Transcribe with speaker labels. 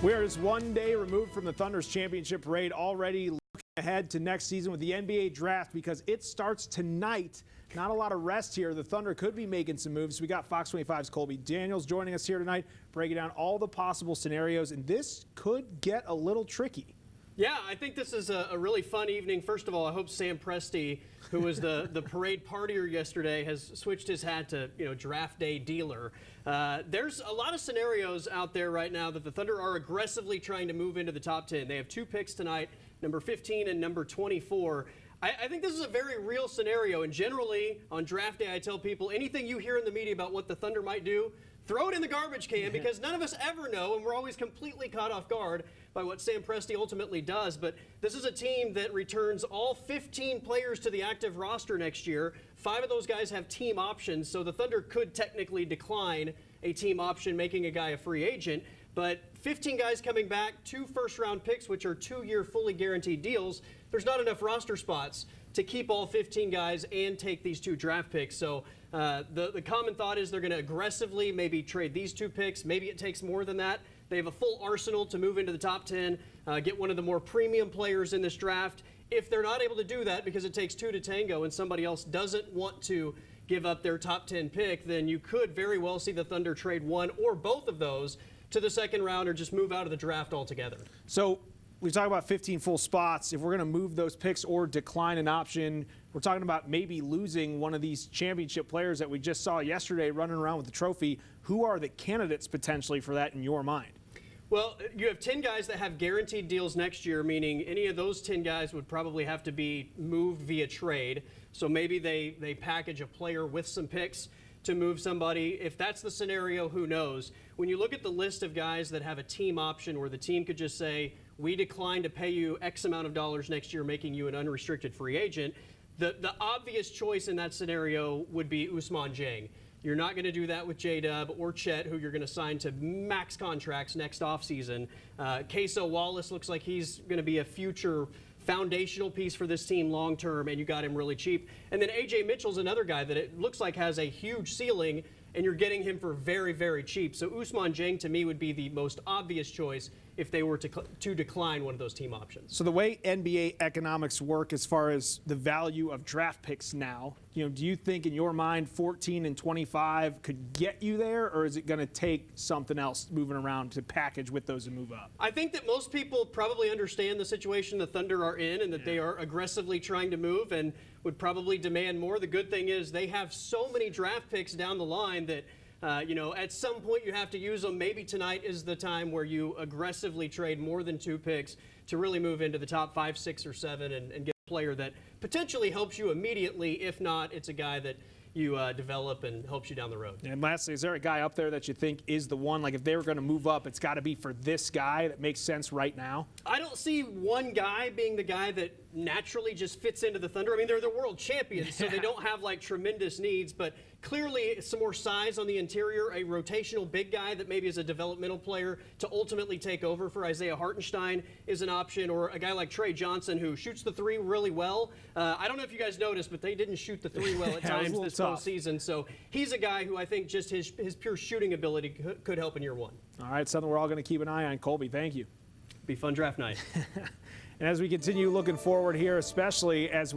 Speaker 1: We are just one day removed from the Thunder's championship parade, already looking ahead to next season with the NBA draft because it starts tonight. Not a lot of rest here. The Thunder could be making some moves. We got Fox 25's Colby Daniels joining us here tonight, breaking down all the possible scenarios, and this could get a little tricky.
Speaker 2: Yeah, I think this is a really fun evening. First of all, I hope Sam Presti, who was the parade partier yesterday, has switched his hat to draft day dealer. There's a lot of scenarios out there right now that the Thunder are aggressively trying to move into the top 10. They have two picks tonight, number 15 and number 24. I think this is a very real scenario, and generally on draft day I tell people anything you hear in the media about what the Thunder might do, throw it in the garbage can because none of us ever know, and we're always completely caught off guard by what Sam Presti ultimately does. But this is a team that returns all 15 players to the active roster next year. 5 of those guys have team options, so the Thunder could technically decline a team option, making a guy a free agent. But 15 guys coming back, 2 first-round picks, which are 2-year fully guaranteed deals. There's not enough roster spots to keep all 15 guys and take these 2 draft picks. So the common thought is they're going to aggressively maybe trade these 2 picks. Maybe it takes more than that. They have a full arsenal to move into the top 10, get one of the more premium players in this draft. If they're not able to do that because it takes 2 to tango and somebody else doesn't want to give up their top 10 pick, then you could very well see the Thunder trade one or both of those to the second round or just move out of the draft altogether.
Speaker 1: So we talk about 15 full spots. If we're going to move those picks or decline an option, we're talking about maybe losing one of these championship players that we just saw yesterday running around with the trophy. Who are the candidates potentially for that in your mind?
Speaker 2: Well, you have 10 guys that have guaranteed deals next year, meaning any of those 10 guys would probably have to be moved via trade. So maybe they package a player with some picks to move somebody. If that's the scenario, who knows? When you look at the list of guys that have a team option where the team could just say, we decline to pay you X amount of dollars next year, making you an unrestricted free agent, the obvious choice in that scenario would be Ousmane Dieng. You're not going to do that with J-Dub or Chet, who you're going to sign to max contracts next offseason. Queso Wallace looks like he's going to be a future foundational piece for this team long term, and you got him really cheap. And then A.J. Mitchell's another guy that it looks like has a huge ceiling, and you're getting him for very, very cheap. So Ousmane Dieng, to me, would be the most obvious choice if they were to decline one of those team options.
Speaker 1: So the way NBA economics work as far as the value of draft picks now, do you think in your mind 14 and 25 could get you there, or is it going to take something else moving around to package with those and move up?
Speaker 2: I think that most people probably understand the situation the Thunder are in and that they are aggressively trying to move and would probably demand more. The good thing is they have so many draft picks down the line that at some point you have to use them. Maybe tonight is the time where you aggressively trade more than 2 picks to really move into the top 5, 6, or 7 and get a player that potentially helps you immediately. If not, it's a guy that you develop and helps you down the road.
Speaker 1: And lastly, is there a guy up there that you think is the one? Like if they were going to move up, it's got to be for this guy that makes sense right now? I
Speaker 2: don't see one guy being the guy that naturally just fits into the Thunder. I mean, they're the world champions, so they don't have like tremendous needs, but clearly some more size on the interior, a rotational big guy that maybe is a developmental player to ultimately take over for Isaiah Hartenstein is an option, or a guy like Trey Johnson who shoots the 3 really well. I don't know if you guys noticed, but they didn't shoot the 3 well at times this postseason, so he's a guy who I think just his pure shooting ability could help in year 1.
Speaker 1: All right, something we're all going to keep an eye on. Colby, thank you.
Speaker 2: Be fun draft night.
Speaker 1: And as we continue looking forward here, especially as